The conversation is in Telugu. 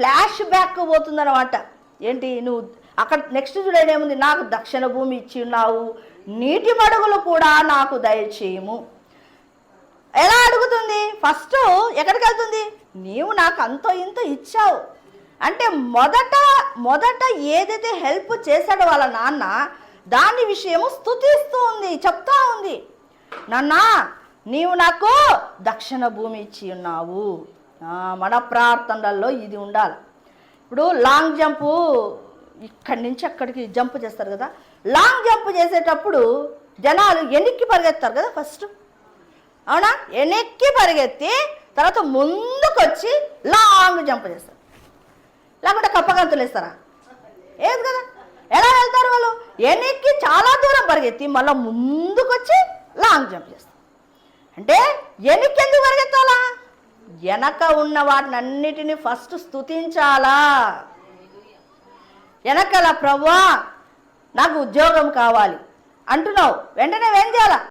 Flash back పోతుందన్నమాట. ఏంటి నువ్వు అక్కడ నెక్స్ట్ చూడండి ఏముంది, నాకు దక్షిణ భూమి ఇచ్చి ఉన్నావు, నీటి మడుగులు కూడా నాకు దయచేయము. ఎలా అడుగుతుంది? ఫస్ట్ ఎక్కడికి వెళ్తుంది? నీవు నాకు అంతో ఇంతో ఇచ్చావు అంటే మొదట ఏదైతే హెల్ప్ చేశాడో వాళ్ళ నాన్న దాని విషయము స్తుతిస్తూ ఉంది, చెప్తా ఉంది. నాన్న నీవు నాకు దక్షిణ భూమి ఇచ్చి ఉన్నావు. మన ప్రార్థనలలో ఇది ఉండాలి. ఇప్పుడు లాంగ్ జంపు ఇక్కడి నుంచి అక్కడికి జంప్ చేస్తారు కదా, లాంగ్ జంప్ చేసేటప్పుడు జనాలు వెనక్కి పరిగెత్తారు కదా ఫస్ట్, అవునా? వెనక్కి పరిగెత్తి తర్వాత ముందుకొచ్చి లాంగ్ జంప్ చేస్తారు, లేకుంటే కప్పగంతులు వేస్తారా? ఏది కదా. ఎలా వెళ్తారు వాళ్ళు? వెనక్కి చాలా దూరం పరిగెత్తి మళ్ళీ ముందుకొచ్చి లాంగ్ జంప్ చేస్తారు. అంటే వెనక్కి ఎందుకు పరిగెత్తాలా? వెనక ఉన్న వాటిని అన్నిటినీ ఫస్ట్ స్తుతించాలా. వెనకాల ప్రభువా నాకు ఉద్యోగం కావాలి అంటున్నావు, వెంటనే ఏం చేయాలా?